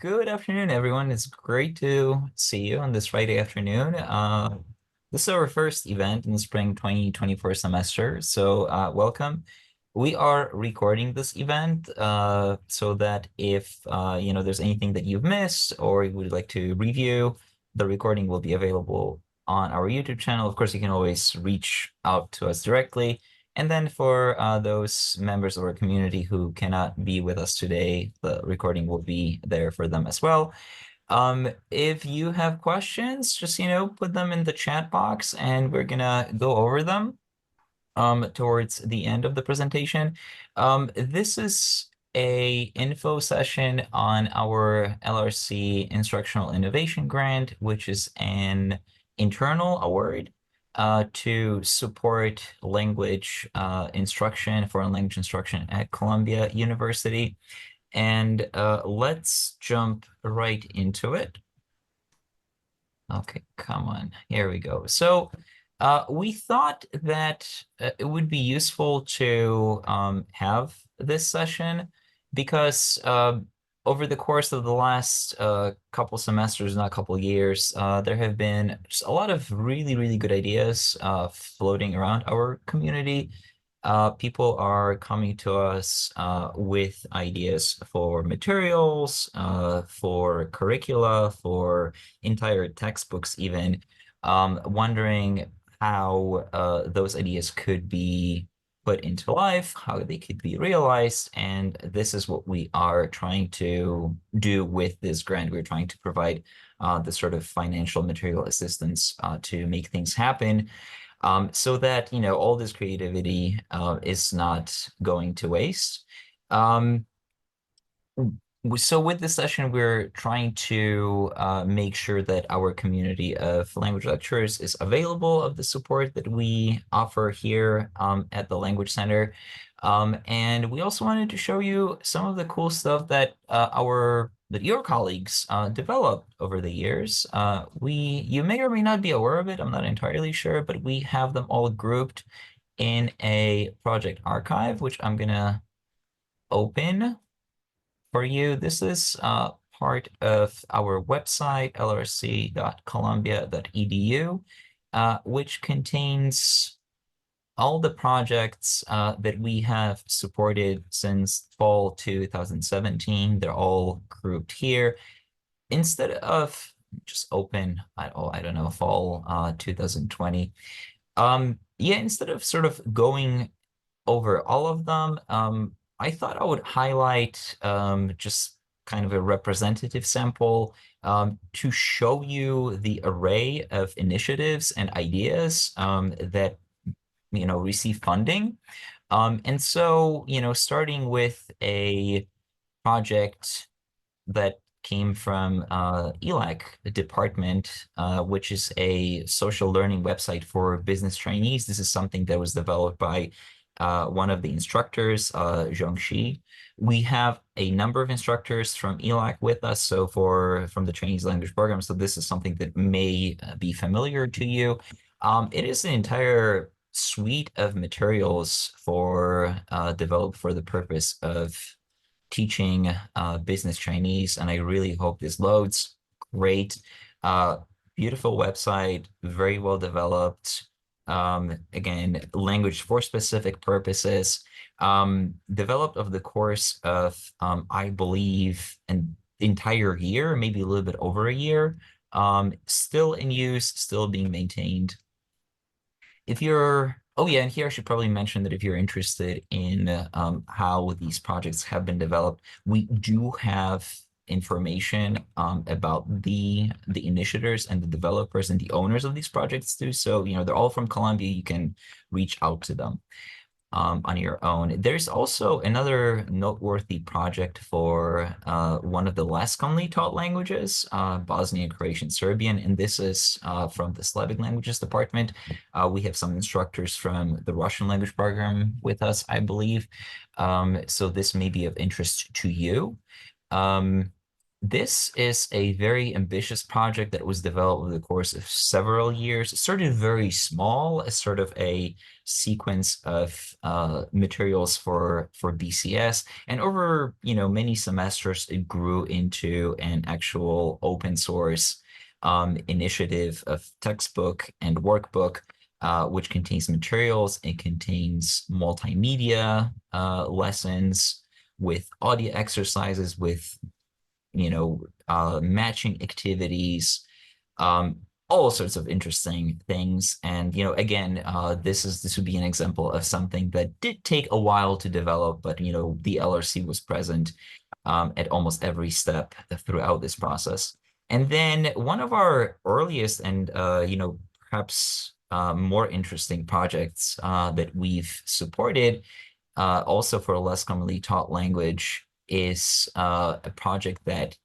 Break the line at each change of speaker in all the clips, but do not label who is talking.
Good afternoon, everyone. It's great to see you on this Friday afternoon. This is our first event in the spring 2024 semester, so welcome. We are recording this event so that if there's anything that you've missed or you would like to review, the recording will be available on our YouTube channel. Of course, you can always reach out to us directly. And then for those members of our community who cannot be with us today, the recording will be there for them as well. If you have questions, just, put them in the chat box and we're gonna go over them towards the end of the presentation. This is a info session on our LRC Instructional Innovation Grant, which is an internal award to support language instruction, foreign language instruction at Columbia University. And let's jump right into it. Okay, come on. Here we go. So we thought that it would be useful to have this session because over the course of the last couple semesters, not couple years, there have been just a lot of really, really good ideas floating around our community. People are coming to us with ideas for materials, for curricula, for entire textbooks even, wondering how those ideas could be put into life, how they could be realized. And this is what we are trying to do with this grant. We're trying to provide the sort of financial material assistance to make things happen. So that, all this creativity is not going to waste. Um, so with this session, we're trying to make sure that our community of language lecturers is available of the support that we offer here at the Language Center. And we also wanted to show you some of the cool stuff that your colleagues developed over the years. You may or may not be aware of it. I'm not entirely sure, but we have them all grouped in a project archive, which I'm gonna open for you. This is part of our website, lrc.columbia.edu, which contains all the projects that we have supported since fall 2017. They're all grouped here. Instead of just open, I don't know, fall 2020. Yeah, instead of sort of going over all of them, I thought I would highlight just kind of a representative sample to show you the array of initiatives and ideas that receive funding. And so, starting with a project that came from ELAC department, which is a social learning website for business trainees. This is something that was developed by one of the instructors, Zhong Shi. We have a number of instructors from ELAC with us, so from the Chinese language program. So this is something that may be familiar to you. It is an entire suite of materials developed for the purpose of teaching business Chinese, and I really hope this loads. Great. Uh, Beautiful website, very well developed. Again, language for specific purposes. Developed over the course of, I believe, an entire year, maybe a little bit over a year. Still in use, still being maintained. Oh yeah, and here I should probably mention that if you're interested in how these projects have been developed, we do have information about the initiators and the developers and the owners of these projects too. So, they're all from Columbia. You can reach out to them on your own. There's also another noteworthy project for one of the less commonly taught languages, Bosnian, Croatian, Serbian, and this is from the Slavic Languages Department. We have some instructors from the Russian language program with us, I believe. So this may be of interest to you. Um, This is a very ambitious project that was developed over the course of several years. It started very small as sort of a sequence of materials for BCS, and over many semesters, it grew into an actual open source initiative of textbook and workbook, which contains materials. It contains multimedia lessons with audio exercises, with matching activities, um, all sorts of interesting things. And again, this would be an example of something that did take a while to develop, but the LRC was present at almost every step throughout this process. And then one of our earliest and perhaps more interesting projects that we've supported, also for a less commonly taught language, is a project that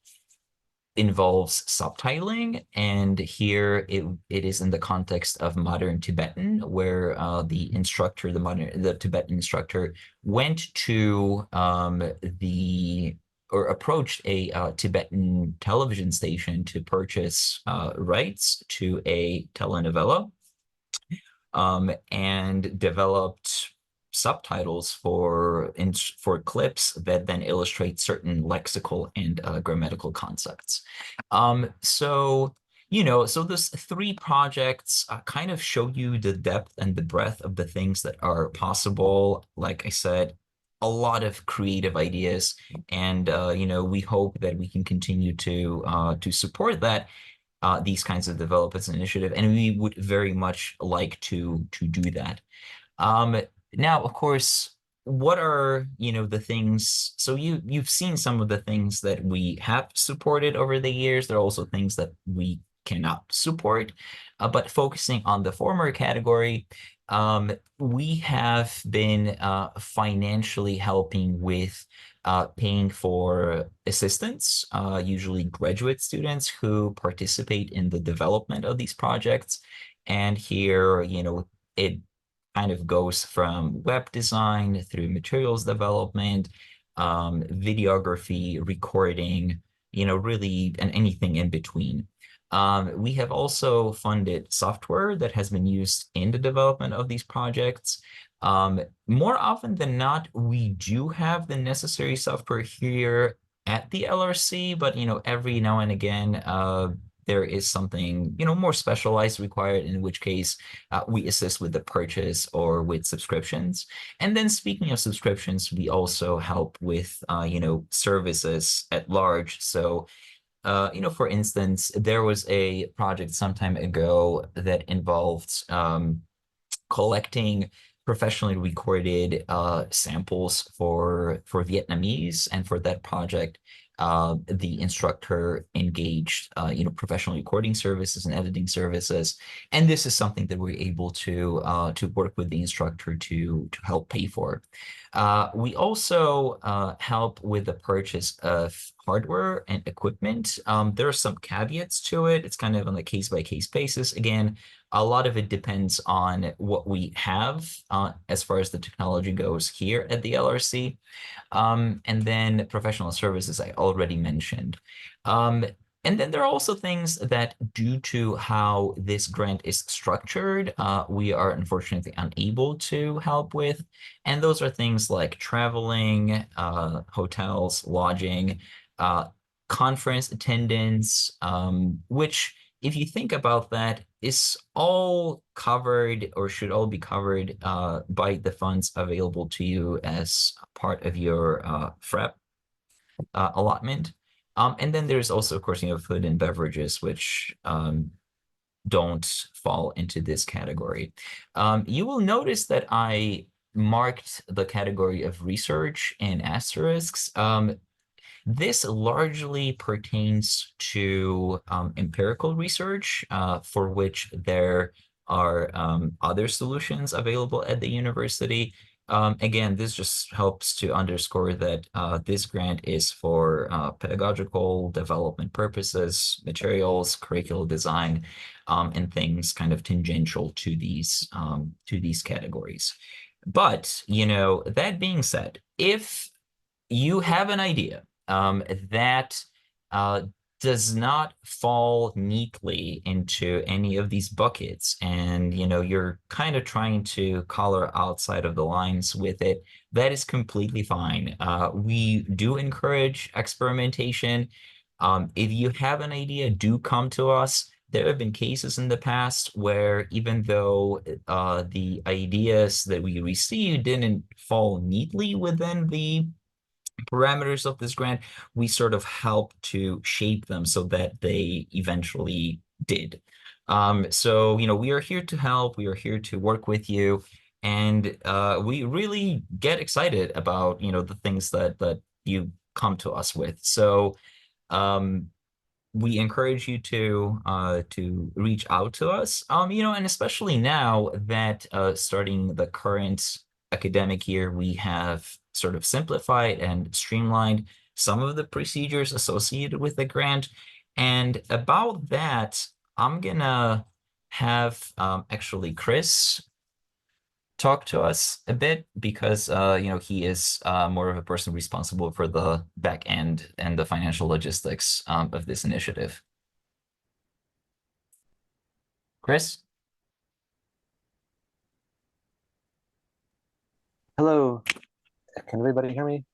involves subtitling, and here it is in the context of modern Tibetan, where the Tibetan instructor went to the or approached a Tibetan television station to purchase rights to a telenovela, and developed subtitles for clips that then illustrate certain lexical and grammatical concepts. So those three projects kind of show you the depth and the breadth of the things that are possible. Like I said, a lot of creative ideas, and we hope that we can continue to support that these kinds of developments and initiative, and we would very much like to do that. Um, Now, of course, what are the things? So you've seen some of the things that we have supported over the years. There are also things that we cannot support, but focusing on the former category, we have been financially helping with paying for assistants, usually graduate students who participate in the development of these projects. And here, it kind of goes from web design through materials development, videography, recording, really, and anything in between. We have also funded software that has been used in the development of these projects. More often than not, we do have the necessary software here at the LRC, but every now and again, there is something more specialized required, in which case we assist with the purchase or with subscriptions. And then speaking of subscriptions, we also help with services at large. So for instance, there was a project some time ago that involved collecting professionally recorded samples for Vietnamese, and for that project, the instructor engaged professional recording services and editing services, and this is something that we're able to work with the instructor to help pay for. We also help with the purchase of hardware and equipment. There are some caveats to it. It's kind of on a case-by-case basis. Again, a lot of it depends on what we have as far as the technology goes here at the LRC. And then professional services I already mentioned. And then there are also things that, due to how this grant is structured, we are unfortunately unable to help with. And those are things like traveling, hotels, lodging, conference attendance, which, if you think about that, is all covered or should all be covered by the funds available to you as part of your FREP allotment. And then there's also, of course, food and beverages, which don't fall into this category. You will notice that I marked the category of research in asterisks. This largely pertains to empirical research, for which there are other solutions available at the university. Again, this just helps to underscore that this grant is for pedagogical development purposes, materials, curricular design, and things kind of tangential to these categories. But, that being said, if you have an idea that does not fall neatly into any of these buckets, and you're kind of trying to color outside of the lines with it, that is completely fine. We do encourage experimentation. If you have an idea, do come to us. There have been cases in the past where even though the ideas that we received didn't fall neatly within the parameters of this grant, we sort of help to shape them so that they eventually did. So, we are here to help. We are here to work with you. And we really get excited about, the things that you come to us with. So, um, we encourage you to reach out to us. And especially now that starting the current academic year, we have sort of simplified and streamlined some of the procedures associated with the grant. And about that, I'm gonna have actually Chris talk to us a bit because he is more of a person responsible for the back end and the financial logistics of this initiative. Chris?
Hello, can everybody hear me?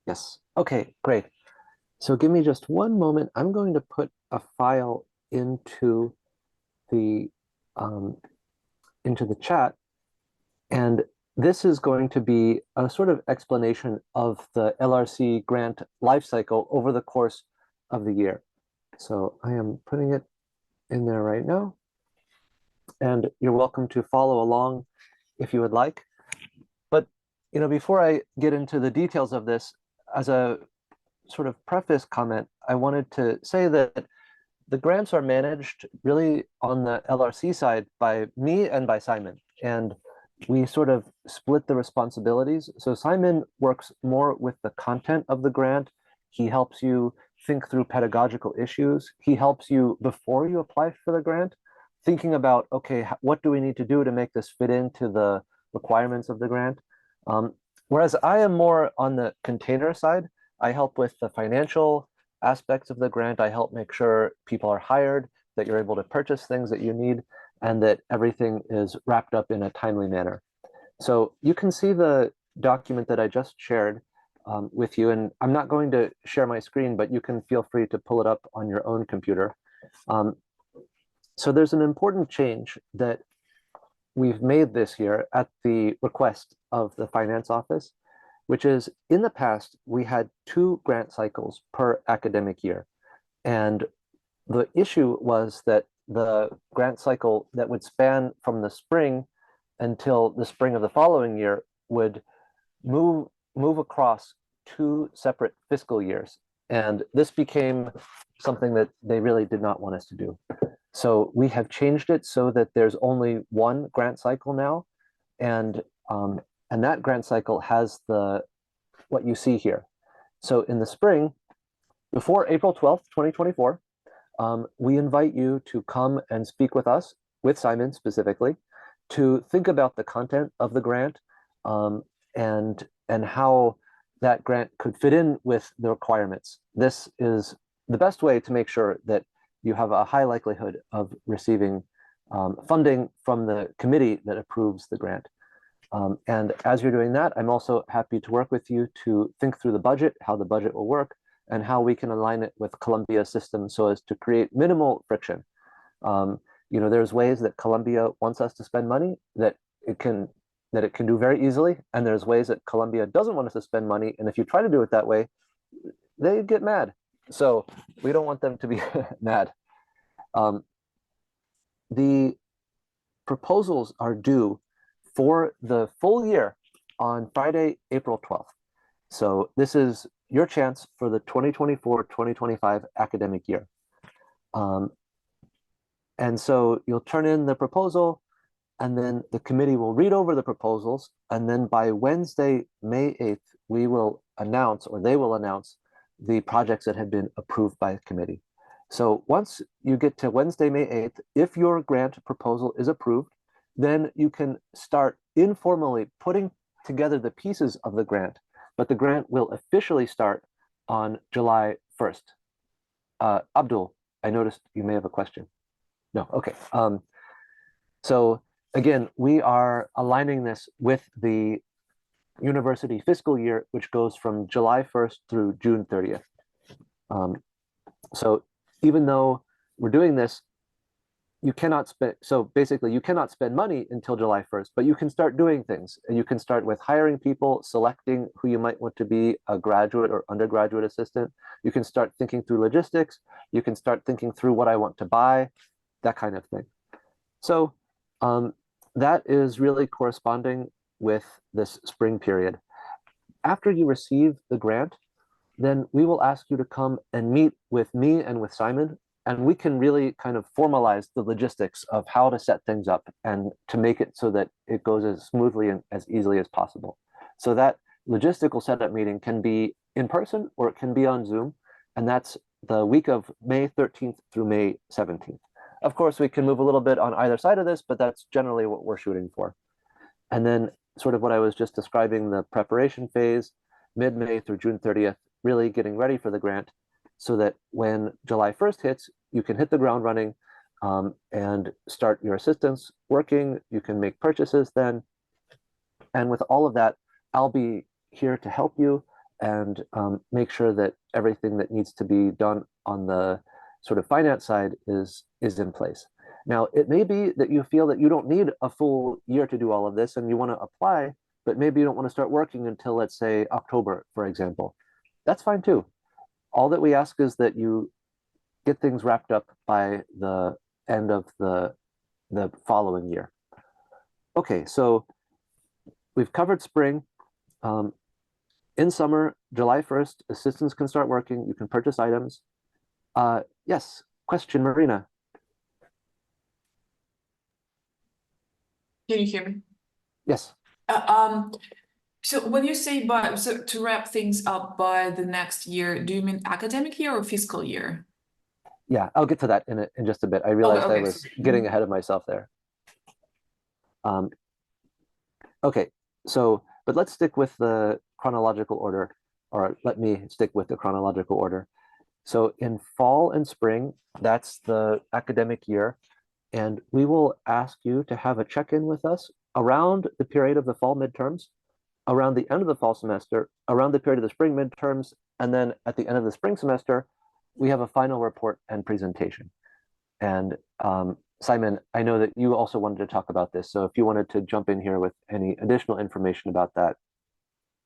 Yes. Okay, great. So give me just one moment. I'm going to put a file the um, into the chat, and this is going to be a sort of explanation of the LRC grant lifecycle over the course of the year. So I am putting it in there right now, and you're welcome to follow along if you would like. But before I get into the details of this, as a sort of preface comment, I wanted to say that the grants are managed really on the LRC side by me and by Simon. And we sort of split the responsibilities. So Simon works more with the content of the grant. He helps you think through pedagogical issues. He helps you before you apply for the grant, thinking about, okay, what do we need to do to make this fit into the requirements of the grant? Whereas I am more on the container side. I help with the financial aspects of the grant. I help make sure people are hired, that you're able to purchase things that you need, and that everything is wrapped up in a timely manner. So you can see the document that I just shared with you, and I'm not going to share my screen, but you can feel free to pull it up on your own computer. So there's an important change that we've made this year at the request of the finance office, which is in the past, we had 2 grant cycles per academic year. And the issue was that the grant cycle that would span from the spring until the spring of the following year would move across 2 separate fiscal years. And this became something that they really did not want us to do. So we have changed it so that there's only 1 grant cycle now. And that grant cycle has what you see here. So in the spring, before April 12th, 2024, we invite you to come and speak with us, with Simon specifically, to think about the content of the grant and how that grant could fit in with the requirements. This is the best way to make sure that you have a high likelihood of receiving funding from the committee that approves the grant. And as you're doing that, I'm also happy to work with you to think through the budget, how the budget will work, and how we can align it with Columbia's system so as to create minimal friction. There's ways that Columbia wants us to spend money that it can do very easily, and there's ways that Columbia doesn't want us to spend money, and if you try to do it that way, they get mad. So we don't want them to be mad. The proposals are due for the full year on Friday, April 12th. So this is your chance for the 2024-2025 academic year. And so you'll turn in the proposal, and then the committee will read over the proposals, and then by Wednesday, May 8th, we will announce, or they will announce, the projects that have been approved by the committee. So once you get to Wednesday, May 8th, if your grant proposal is approved, then you can start informally putting together the pieces of the grant, but the grant will officially start on July 1st. Abdul, I noticed you may have a question. No, okay. So again, we are aligning this with the university fiscal year, which goes from July 1st through June 30th. So even though we're doing this, you cannot spend, so basically you cannot spend money until July 1st, but you can start doing things. And you can start with hiring people, selecting who you might want to be a graduate or undergraduate assistant. You can start thinking through logistics. You can start thinking through what I want to buy, that kind of thing. So that is really corresponding with this spring period. After you receive the grant, then we will ask you to come and meet with me and with Simon, and we can really kind of formalize the logistics of how to set things up and to make it so that it goes as smoothly and as easily as possible. So that logistical setup meeting can be in person or it can be on Zoom, and that's the week of May 13th through May 17th. Of course, we can move a little bit on either side of this, but that's generally what we're shooting for. And then sort of what I was just describing, the preparation phase, mid-May through June 30th, really getting ready for the grant so that when July 1st hits, you can hit the ground running and start your assistance working. You can make purchases then. And with all of that, I'll be here to help you and make sure that everything that needs to be done on the sort of finance side is in place. Now, it may be that you feel that you don't need a full year to do all of this and you want to apply, but maybe you don't want to start working until, let's say, October, for example. That's fine too. All that we ask is that you get things wrapped up by the end of the following year. Okay, so we've covered spring. In summer, July 1st, assistants can start working. You can purchase items. Yes, question, Marina.
Can you hear me?
Yes.
So when you say to wrap things up by the next year, do you mean academic year or fiscal year?
Yeah, I'll get to that in just a bit. I realized I was getting ahead of myself there. Okay, so, but let's stick with the chronological order, or let me stick with the chronological order. So in fall and spring, that's the academic year, and we will ask you to have a check-in with us around the period of the fall midterms, around the end of the fall semester, around the period of the spring midterms, and then at the end of the spring semester, we have a final report and presentation. And Simon, I know that you also wanted to talk about this, so if you wanted to jump in here with any additional information about that,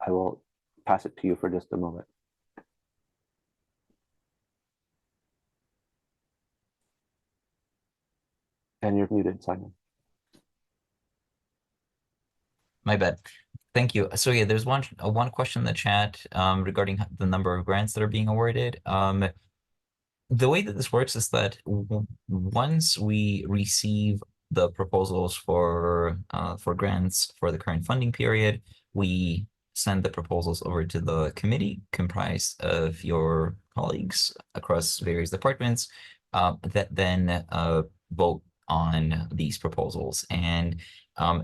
I will pass it to you for just a moment. And you're muted, Simon.
My bad. Thank you. So yeah, there's one question in the chat regarding the number of grants that are being awarded. The way that this works is that once we receive the proposals for grants for the current funding period, we send the proposals over to the committee comprised of your colleagues across various departments that then vote on these proposals. And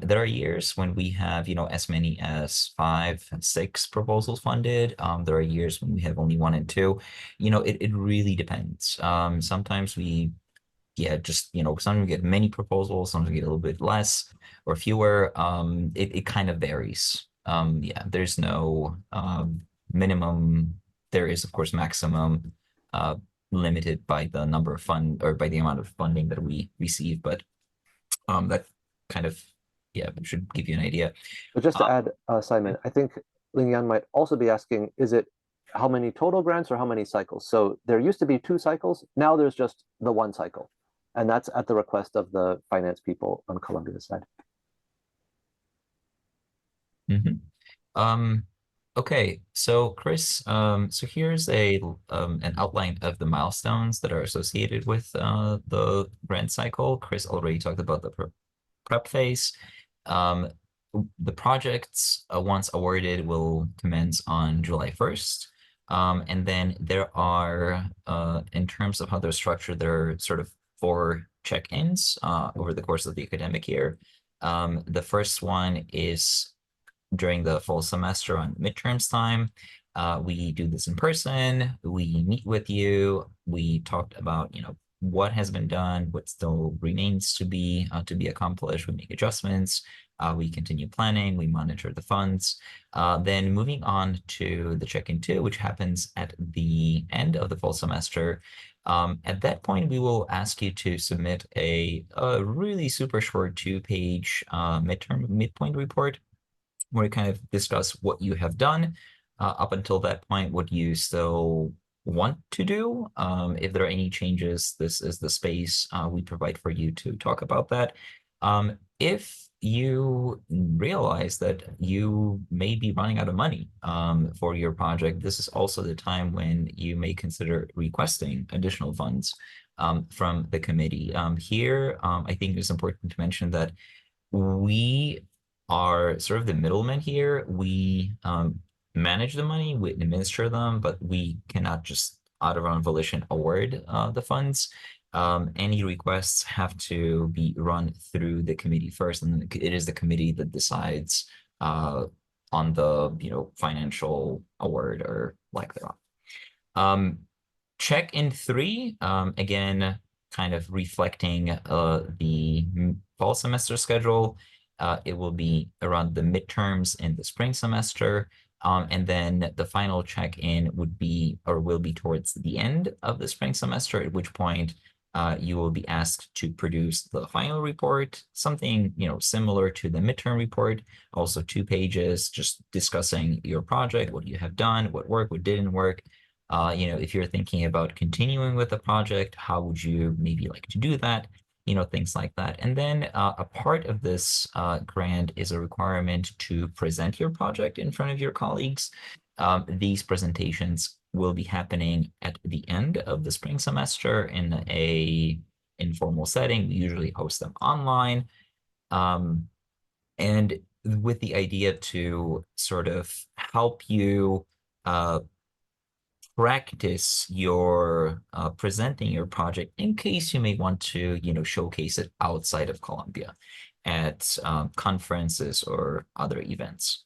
there are years when we have, as many as 5, 6 proposals funded. There are years when we have only 1 and 2. It really depends. Sometimes we, sometimes we get many proposals, sometimes we get a little bit less or fewer. It kind of varies. There's no minimum. There is, of course, maximum limited by the number of by the amount of funding that we receive, but that kind of should give you an idea.
But just to add, Simon, I think Lingyan might also be asking, is it how many total grants or how many cycles? So there used to be 2 cycles, now there's just the 1 cycle. And that's at the request of the finance people on Columbia's side.
Okay, so Chris, so here's an outline of the milestones that are associated with the grant cycle. Chris already talked about the prep phase. The projects, once awarded, will commence on July 1st. And then there are, in terms of how they're structured, there are sort of 4 check-ins over the course of the academic year. The first one is during the fall semester on midterms time. We do this in person. We meet with you. We talked about, what has been done, what still remains to be accomplished. We make adjustments. We continue planning. We monitor the funds. Then moving on to the check-in two, which happens at the end of the fall semester. At that point, we will ask you to submit a really super short 2-page midpoint report where you kind of discuss what you have done up until that point, what you still want to do. If there are any changes, this is the space we provide for you to talk about that. If you realize that you may be running out of money for your project, this is also the time when you may consider requesting additional funds from the committee. Here, I think it's important to mention that we are sort of the middleman here. We manage the money, we administer them, but we cannot just out of our own volition award the funds. Any requests have to be run through the committee first, and then it is the committee that decides on the financial award or lack thereof. Check-in 3, again, kind of reflecting the fall semester schedule. It will be around the midterms in the spring semester. And then the final check-in would be or will be towards the end of the spring semester, at which point you will be asked to produce the final report, something similar to the midterm report, also 2 pages, just discussing your project, what you have done, what worked, what didn't work. If you're thinking about continuing with the project, how would you maybe like to do that? Things like that. And then a part of this grant is a requirement to present your project in front of your colleagues. These presentations will be happening at the end of the spring semester in a informal setting. We usually host them online. And with the idea to sort of help you practice your presenting your project in case you may want to, showcase it outside of Columbia at conferences or other events.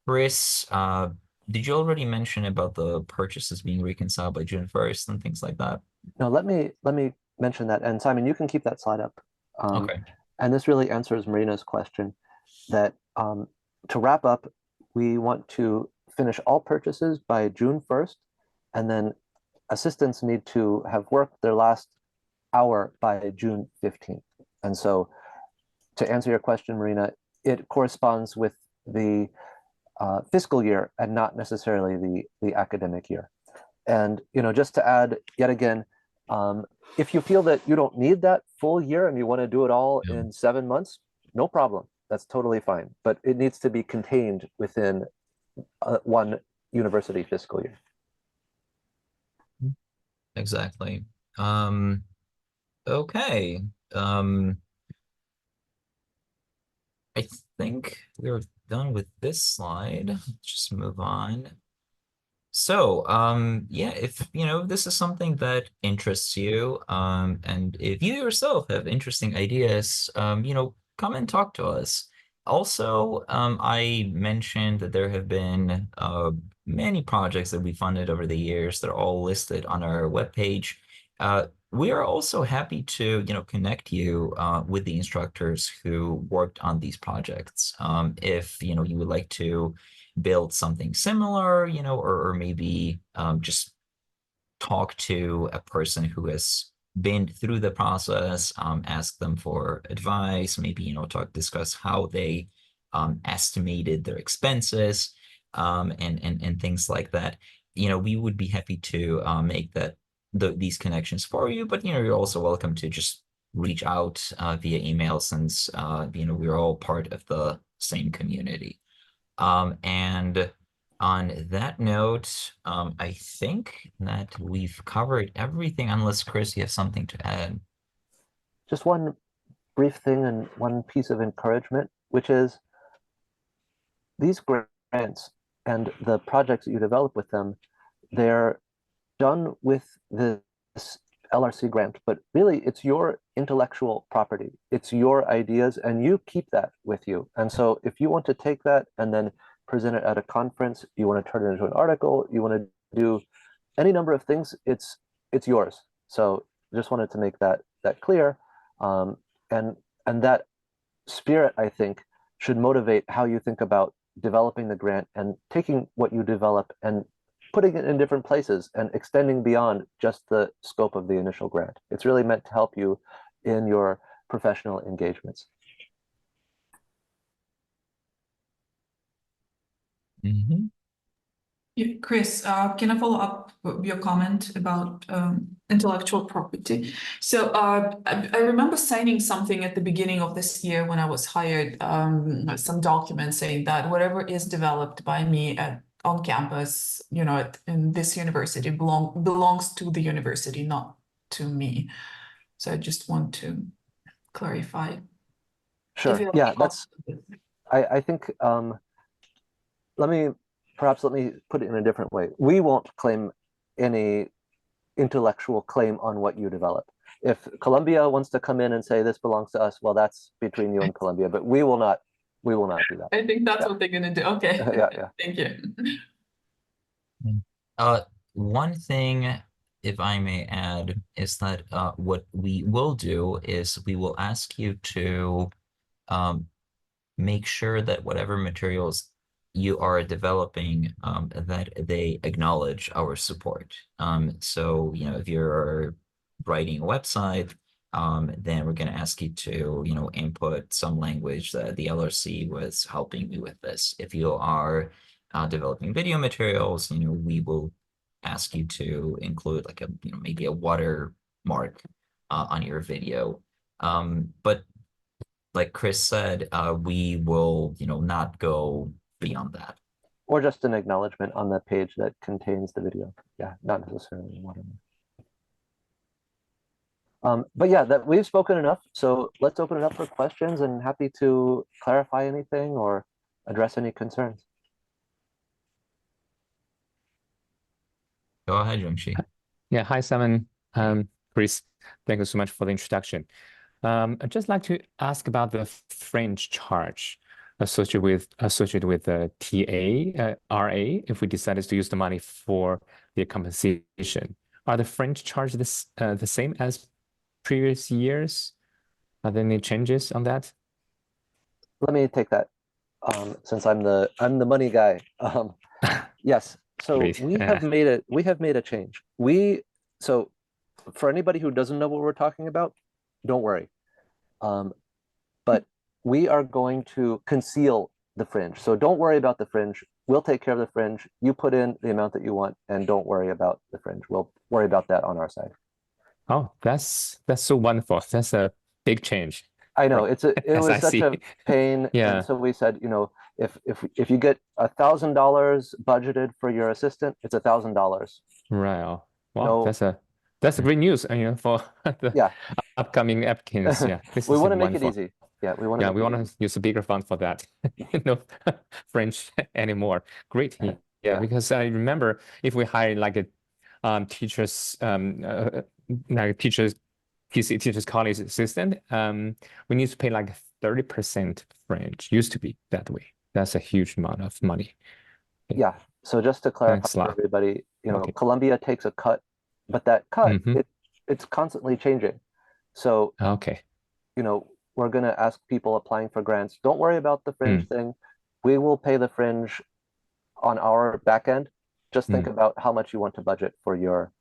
Chris, did you already mention about the purchases being reconciled by June 1st and things like that?
No, let me mention that. And Simon, you can keep that slide up.
Okay.
And this really answers Marina's question that to wrap up, we want to finish all purchases by June 1st, and then assistants need to have worked their last hour by June 15th. And so to answer your question, Marina, it corresponds with the fiscal year and not necessarily the academic year. And just to add yet again, if you feel that you don't need that full year and you want to do it all in 7 months, no problem. That's totally fine. But it needs to be contained within one university fiscal year.
Exactly. Okay. I think we're done with this slide. Let's just move on. So, yeah, if this is something that interests you, and if you yourself have interesting ideas, come and talk to us. Also, I mentioned that there have been many projects that we funded over the years. They're all listed on our webpage. We are also happy to, connect you with the instructors who worked on these projects. If, you would like to build something similar, or maybe just talk to a person who has been through the process, ask them for advice, maybe, discuss how they estimated their expenses, and things like that. We would be happy to make these connections for you, but you're also welcome to just reach out via email since we're all part of the same community. And on that note, I think that we've covered everything, unless Chris, you have something to add.
Just one brief thing and one piece of encouragement, which is these grants and the projects that you develop with them, they're done with this LRC grant, but really it's your intellectual property. It's your ideas and you keep that with you. And so if you want to take that and then present it at a conference, you want to turn it into an article, you want to do any number of things, it's yours. So just wanted to make that clear. And that spirit, I think, should motivate how you think about developing the grant and taking what you develop and putting it in different places and extending beyond just the scope of the initial grant. It's really meant to help you in your professional engagements.
Mhm.
Yeah, Chris, can I follow up with your comment about intellectual property? So I remember signing something at the beginning of this year when I was hired, some document saying that whatever is developed by me on campus, in this university belongs to the university, not to me. So I just want to clarify.
Sure. Yeah, that's, I think, let me put it in a different way. We won't claim any intellectual claim on what you develop. If Columbia wants to come in and say this belongs to us, well, that's between you and Columbia, but we will not do that.
I think that's
Yeah.
what they're gonna do. Okay.
Yeah.
Thank you.
One thing, if I may add, is that what we will do is we will ask you to make sure that whatever materials you are developing, that they acknowledge our support. So, if you're writing a website, then we're going to ask you to, input some language that the LRC was helping you with this. If you are developing video materials, we will ask you to include like maybe a watermark on your video. But like Chris said, we will, not go beyond that.
Or just an acknowledgement on the page that contains the video. Yeah, not necessarily watermark. But yeah, that we've spoken enough. So let's open it up for questions, and happy to clarify anything or address any concerns.
Go ahead, Jungshi.
Yeah, hi, Simon. Chris, thank you so much for the introduction. I'd just like to ask about the fringe charge associated with the TA, RA, if we decided to use the money for the compensation. Are the fringe charge the same as previous years? Are there any changes on that?
Let me take that, since I'm the money guy. Yes. So
Great.
we have made a change. So for anybody who doesn't know what we're talking about, don't worry. But we are going to conceal the fringe. So don't worry about the fringe. We'll take care of the fringe. You put in the amount that you want, and don't worry about the fringe. We'll worry about that on our side.
Oh, that's so wonderful. That's a big change.
I know it was such a pain.
Yeah.
And so we said, if you get $1,000 budgeted for your assistant, it's $1,000.
Right. Oh, wow,
No,
that's great news, for the
yeah.
upcoming applicants. Yeah, this
We
is
want to make it
wonderful.
easy. Yeah, we want to.
Yeah, we want to use a bigger fund for that. No French anymore. Great. Yeah,
Yeah.
because I remember if we hire like a teachers like teachers PC teachers college assistant, we need to pay like 30% French. Used to be that way. That's a huge amount of money.
Yeah. So just to clarify
Thanks a
for
lot.
everybody,
Okay.
Columbia takes a cut, but that cut,
Mhm.
it's constantly changing. So,
Okay.
we're going to ask people applying for grants, don't worry about the fringe thing. We will pay the fringe on our back end. Just think about how much you want to budget for your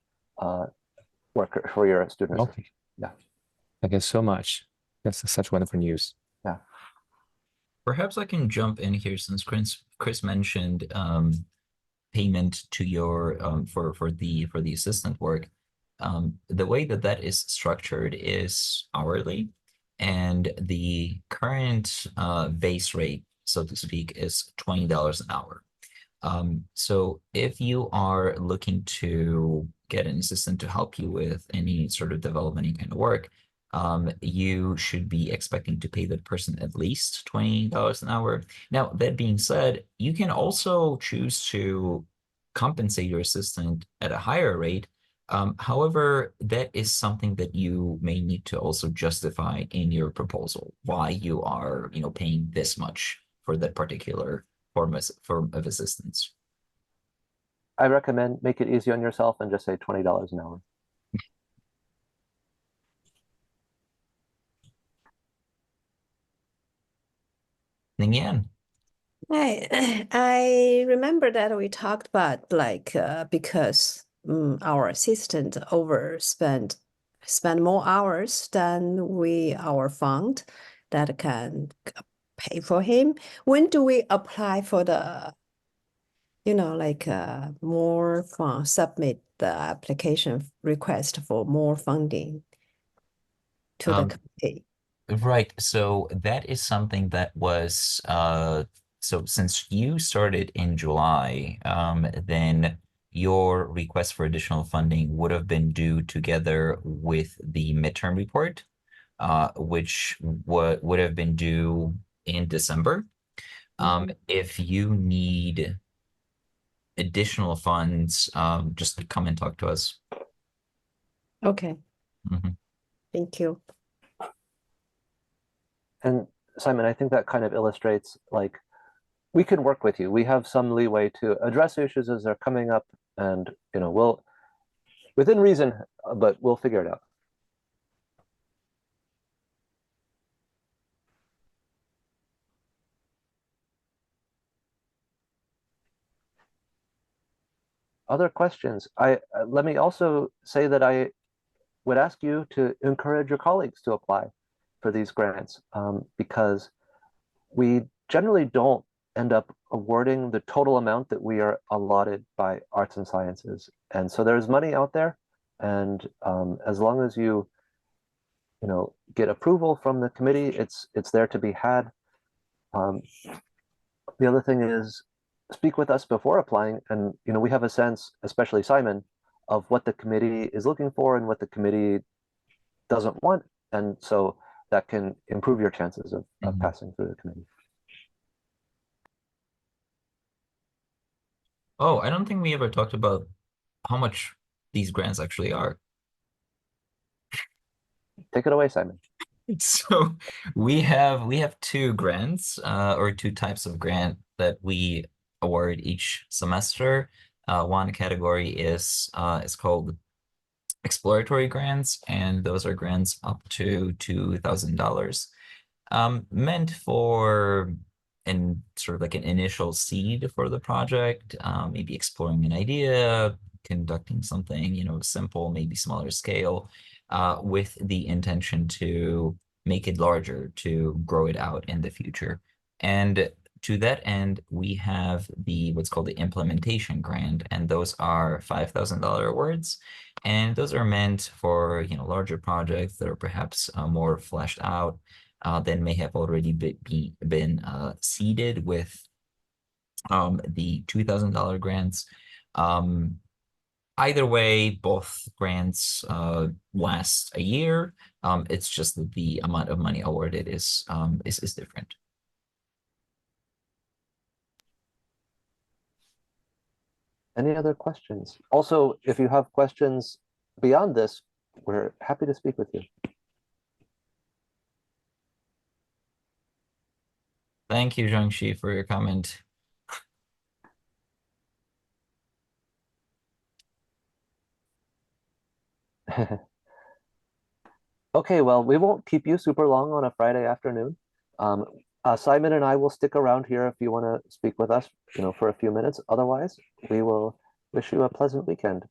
for your students.
Okay.
Yeah.
Thank you so much. That's such wonderful news.
Yeah.
Perhaps I can jump in here since Chris mentioned payment to your for the assistant work. The way that is structured is hourly, and the current base rate, so to speak, is $20 an hour. So if you are looking to get an assistant to help you with any sort of development kind of work, you should be expecting to pay that person at least $20 an hour. Now, that being said, you can also choose to compensate your assistant at a higher rate. However, that is something that you may need to also justify in your proposal, why you are, paying this much for that particular form of assistance.
I recommend make it easy on yourself and just say $20 an hour.
Ningyan.
I remember that we talked about like because our assistant spend more hours than our fund that can pay for him. When do we apply for the like more fund, submit the application request for more funding to the committee?
Right. So that is something that was so since you started in July, then your request for additional funding would have been due together with the midterm report, which would have been due in December. If you need additional funds, just come and talk to us.
Okay,
Mhm.
thank you.
And Simon, I think that kind of illustrates like we can work with you. We have some leeway to address issues as they're coming up, and we'll within reason, but we'll figure it out. Other questions? Let me also say that I would ask you to encourage your colleagues to apply for these grants because we generally don't end up awarding the total amount that we are allotted by arts and sciences. And so there's money out there. And as long as you get approval from the committee, it's there to be had. The other thing is speak with us before applying. And we have a sense, especially Simon, of what the committee is looking for and what the committee doesn't want. And so that can improve your chances of passing through the committee.
Oh, I don't think we ever talked about how much these grants actually are.
Take it away, Simon.
So we have two grants or two types of grant that we award each semester. One category is called exploratory grants, and those are grants up to $2,000, meant for sort of like an initial seed for the project, maybe exploring an idea, conducting something, simple, maybe smaller scale, with the intention to make it larger, to grow it out in the future. And to that end, we have what's called the implementation grant, and those are $5,000 awards. And those are meant for, larger projects that are perhaps more fleshed out, that may have already been seeded with the $2,000 grants. Either way, both grants last a year. It's just that the amount of money awarded is different.
Any other questions? Also, if you have questions beyond this, we're happy to speak with you.
Thank you, Zhangxi, for your comment.
Okay, well, we won't keep you super long on a Friday afternoon. Simon and I will stick around here if you want to speak with us, for a few minutes. Otherwise, we will wish you a pleasant weekend.